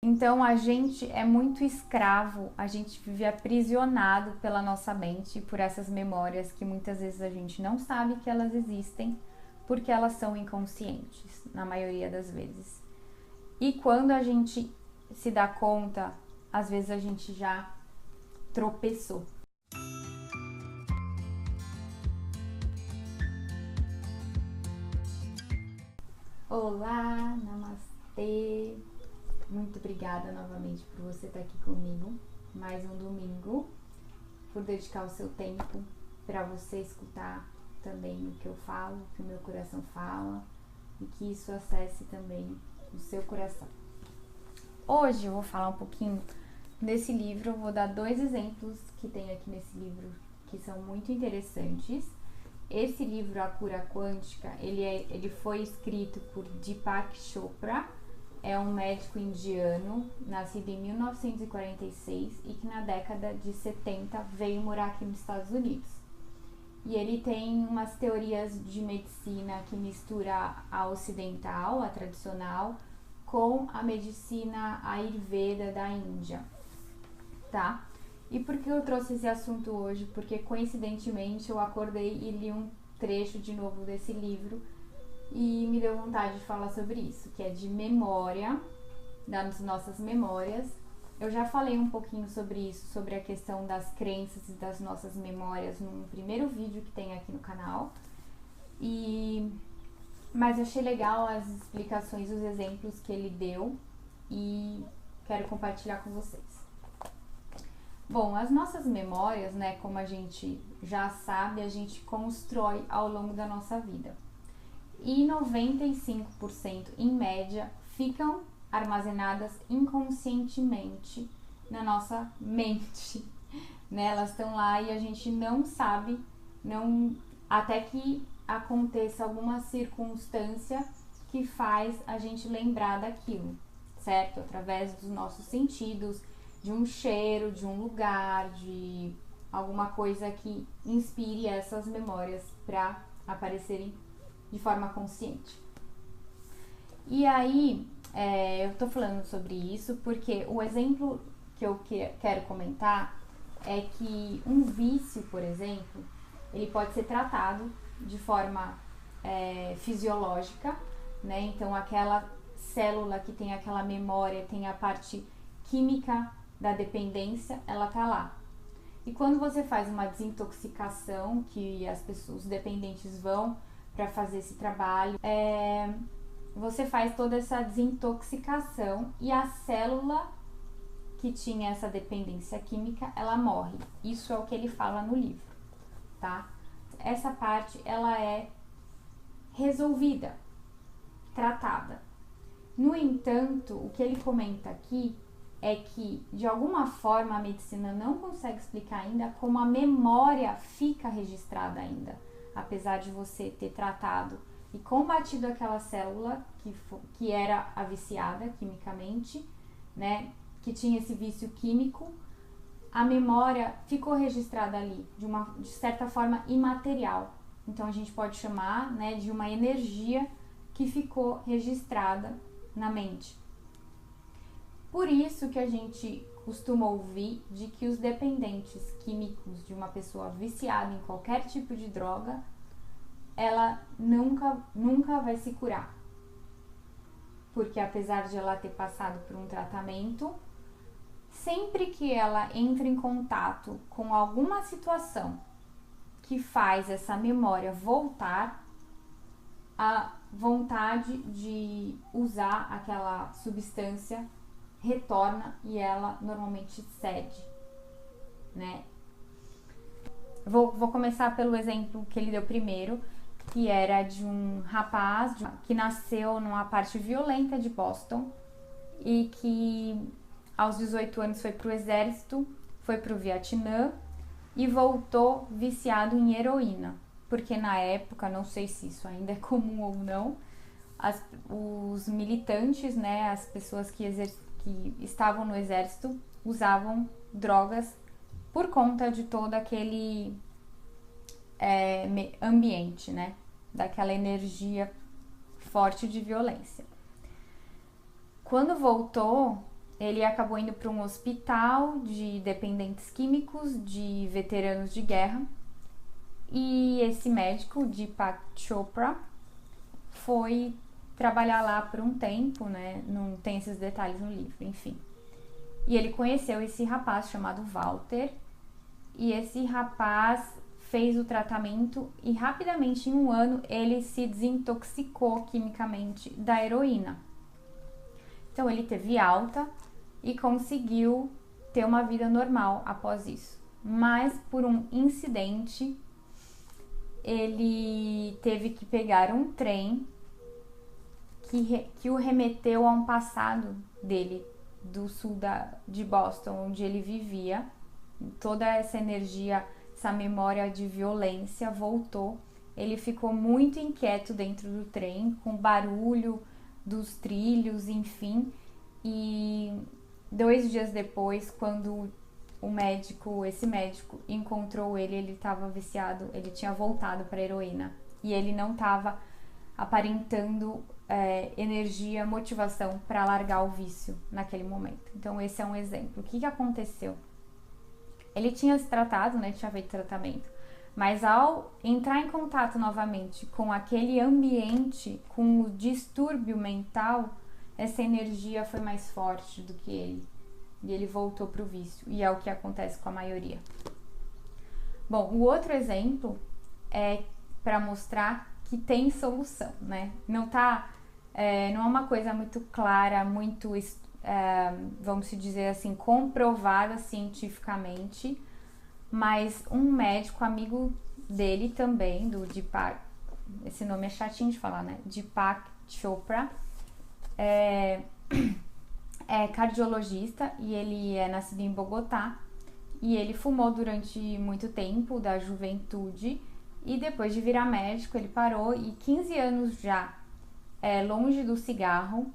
Então a gente é muito escravo, a gente vive aprisionado pela nossa mente, por essas memórias que muitas vezes a gente não sabe que elas existem, porque elas são inconscientes, na maioria das vezes. E quando a gente se dá conta, às vezes a gente já tropeçou. Olá, namastê! Muito obrigada novamente por você estar aqui comigo. Mais um domingo, por dedicar o seu tempo para você escutar também o que eu falo, o que o meu coração fala e que isso acesse também o seu coração. Hoje eu vou falar um pouquinho desse livro, eu vou dar 2 exemplos que tem aqui nesse livro que são muito interessantes. Esse livro, A Cura Quântica, ele foi escrito por Deepak Chopra, é um médico indiano, nascido em 1946 e que na década de 70 veio morar aqui nos Estados Unidos. E ele tem umas teorias de medicina que mistura a ocidental, a tradicional, com a medicina Ayurveda da Índia, tá? E por que eu trouxe esse assunto hoje? Porque coincidentemente eu acordei e li um trecho de novo desse livro e me deu vontade de falar sobre isso, que é de memória, das nossas memórias. Eu já falei um pouquinho sobre isso, sobre a questão das crenças e das nossas memórias num primeiro vídeo que tem aqui no canal. Mas achei legal as explicações, os exemplos que ele deu e quero compartilhar com vocês. Bom, as nossas memórias, né, como a gente já sabe, a gente constrói ao longo da nossa vida. E 95% em média ficam armazenadas inconscientemente na nossa mente, né? Elas estão lá e a gente não sabe, até que aconteça alguma circunstância que faz a gente lembrar daquilo, certo? Através dos nossos sentidos, de um cheiro, de um lugar, de alguma coisa que inspire essas memórias para aparecerem de forma consciente. E aí, eu tô falando sobre isso porque o exemplo que eu quero comentar é que um vício, por exemplo, ele pode ser tratado de forma fisiológica, né? Então, aquela célula que tem aquela memória, tem a parte química da dependência, ela tá lá. E quando você faz uma desintoxicação, que os dependentes vão para fazer esse trabalho, você faz toda essa desintoxicação e a célula que tinha essa dependência química, ela morre. Isso é o que ele fala no livro, tá? Essa parte, ela é resolvida, tratada. No entanto, o que ele comenta aqui é que, de alguma forma, a medicina não consegue explicar ainda como a memória fica registrada ainda, apesar de você ter tratado e combatido aquela célula que era a viciada quimicamente, né, que tinha esse vício químico, a memória ficou registrada ali, de certa forma imaterial. Então a gente pode chamar, né, de uma energia que ficou registrada na mente. Por isso que a gente costuma ouvir de que os dependentes químicos de uma pessoa viciada em qualquer tipo de droga, ela nunca vai se curar. Porque apesar de ela ter passado por um tratamento, sempre que ela entra em contato com alguma situação que faz essa memória voltar, a vontade de usar aquela substância retorna e ela normalmente cede, né? Vou começar pelo exemplo que ele deu primeiro, que era de um rapaz que nasceu numa parte violenta de Boston e que aos 18 anos foi pro exército, foi pro Vietnã e voltou viciado em heroína, porque na época, não sei se isso ainda é comum ou não, os militantes, né, as pessoas que estavam no exército usavam drogas por conta de todo aquele ambiente, né, daquela energia forte de violência. Quando voltou, ele acabou indo para um hospital de dependentes químicos, de veteranos de guerra. E esse médico, Deepak Chopra, foi trabalhar lá por um tempo, né? Não tem esses detalhes no livro, enfim. E ele conheceu esse rapaz chamado Walter. E esse rapaz fez o tratamento e rapidamente, em 1 ano, ele se desintoxicou quimicamente da heroína. Então ele teve alta e conseguiu ter uma vida normal após isso. Mas por um incidente, ele teve que pegar um trem que o remeteu a um passado dele, do sul de Boston, onde ele vivia. Toda essa energia, essa memória de violência voltou. Ele ficou muito inquieto dentro do trem, com barulho dos trilhos, enfim. E 2 dias depois, quando esse médico encontrou ele estava viciado, ele tinha voltado para a heroína. E ele não estava aparentando energia, motivação para largar o vício naquele momento. Então esse é um exemplo. O que aconteceu? Ele tinha se tratado, né, tinha feito tratamento, mas ao entrar em contato novamente com aquele ambiente, com o distúrbio mental, essa energia foi mais forte do que ele. E ele voltou para o vício. E é o que acontece com a maioria. Bom, o outro exemplo é para mostrar que tem solução, né? Não é uma coisa muito clara, muito, vamos dizer assim, comprovada cientificamente, mas um médico amigo dele também, do Deepak, esse nome é chatinho de falar, né? Deepak Chopra, é cardiologista e ele é nascido em Bogotá e ele fumou durante muito tempo da juventude e depois de virar médico ele parou e 15 anos já longe do cigarro,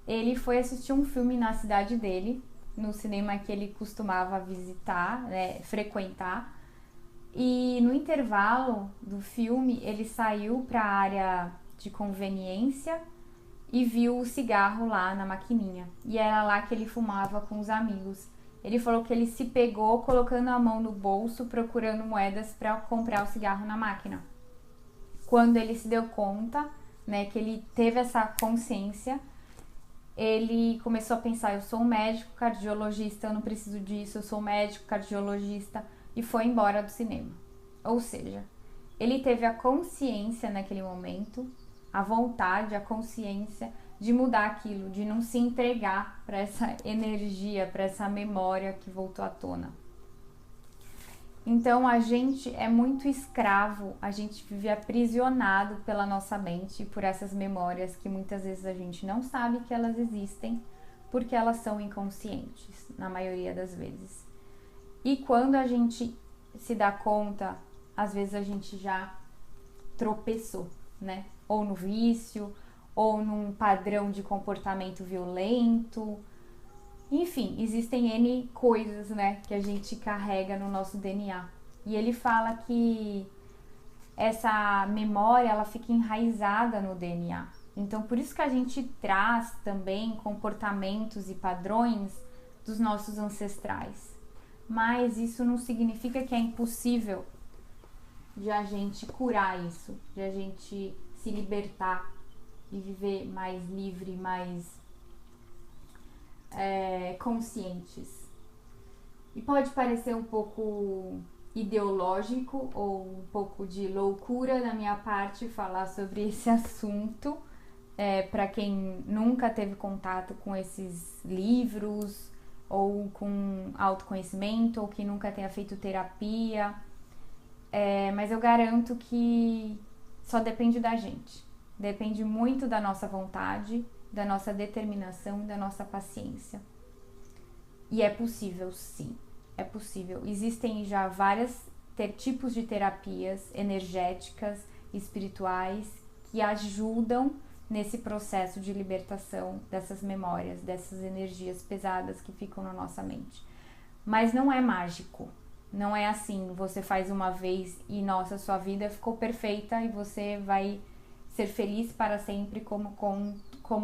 ele foi assistir um filme na cidade dele, no cinema que ele costumava visitar, né, frequentar, e no intervalo do filme ele saiu para a área de conveniência e viu o cigarro lá na maquininha. E era lá que ele fumava com os amigos. Ele falou que ele se pegou colocando a mão no bolso, procurando moedas para comprar o cigarro na máquina. Quando ele se deu conta, né, que ele teve essa consciência, ele começou a pensar, eu sou um médico cardiologista, eu não preciso disso, eu sou um médico cardiologista, e foi embora do cinema. Ou seja, ele teve a consciência naquele momento, a vontade, a consciência de mudar aquilo, de não se entregar para essa energia, para essa memória que voltou à tona. Então a gente é muito escravo, a gente vive aprisionado pela nossa mente, por essas memórias que muitas vezes a gente não sabe que elas existem, porque elas são inconscientes, na maioria das vezes. E quando a gente se dá conta, às vezes a gente já tropeçou, né? Ou no vício, ou num padrão de comportamento violento. Enfim, existem N coisas, né, que a gente carrega no nosso DNA. E ele fala que essa memória, ela fica enraizada no DNA. Então, por isso que a gente traz também comportamentos e padrões dos nossos ancestrais. Mas isso não significa que é impossível de a gente curar isso, de a gente se libertar e viver mais livre, mais conscientes. E pode parecer um pouco ideológico ou um pouco de loucura da minha parte falar sobre esse assunto, para quem nunca teve contato com esses livros ou com autoconhecimento ou que nunca tenha feito terapia, mas eu garanto que só depende da gente, depende muito da nossa vontade, da nossa determinação e da nossa paciência. E é possível, sim, é possível. Existem já vários tipos de terapias energéticas, espirituais, que ajudam nesse processo de libertação dessas memórias, dessas energias pesadas que ficam na nossa mente. Mas não é mágico, não é assim, você faz uma vez e, nossa, sua vida ficou perfeita e você vai ser feliz para sempre como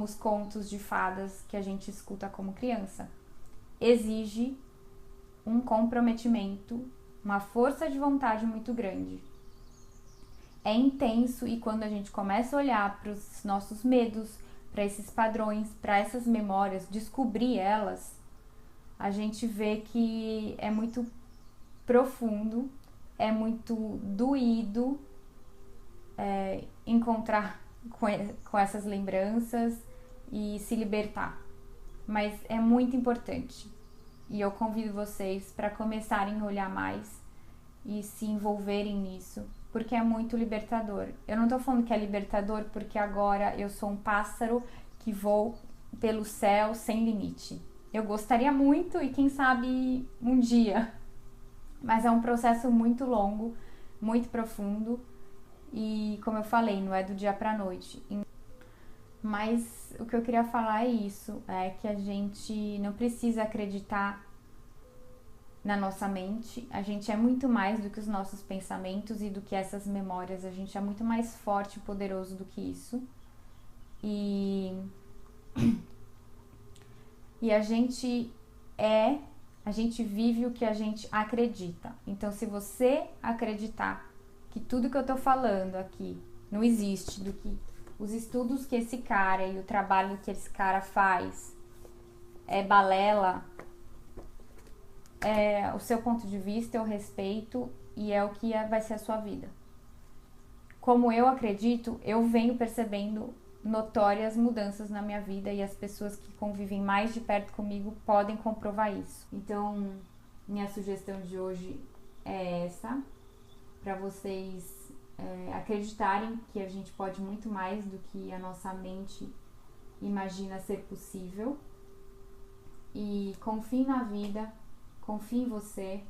os contos de fadas que a gente escuta como criança. exige um comprometimento, uma força de vontade muito grande. É intenso, e quando a gente começa a olhar para os nossos medos, para esses padrões, para essas memórias, descobrir elas, a gente vê que é muito profundo, é muito doído encontrar com essas lembranças e se libertar. Mas é muito importante. E eu convido vocês para começarem a olhar mais e se envolverem nisso, porque é muito libertador. Eu não tô falando que é libertador porque agora eu sou um pássaro que vou pelo céu sem limite. Eu gostaria muito, e quem sabe um dia, mas é um processo muito longo, muito profundo, e como eu falei, não é do dia pra noite. Mas o que eu queria falar é isso, é que a gente não precisa acreditar na nossa mente, a gente é muito mais do que os nossos pensamentos e do que essas memórias, a gente é muito mais forte e poderoso do que isso. E a gente vive o que a gente acredita. Então, se você acreditar que tudo que eu tô falando aqui não existe, do que os estudos que esse cara e o trabalho que esse cara faz é balela, é o seu ponto de vista, eu respeito, e é o que vai ser a sua vida. Como eu acredito, eu venho percebendo notórias mudanças na minha vida, e as pessoas que convivem mais de perto comigo podem comprovar isso. Então, minha sugestão de hoje é essa, para vocês acreditarem que a gente pode muito mais do que a nossa mente imagina ser possível, e confie na vida, confie em você,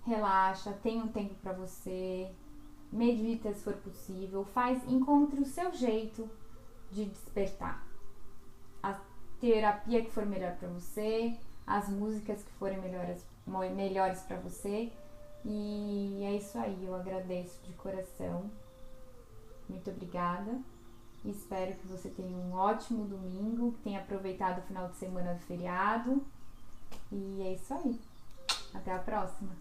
relaxa, tenha um tempo para você, medita se for possível, encontre o seu jeito de despertar. A terapia que for melhor para você, as músicas que forem melhores para você. E é isso aí, eu agradeço de coração. Muito obrigada. Espero que você tenha um ótimo domingo, que tenha aproveitado o final de semana do feriado. E é isso aí. Até a próxima.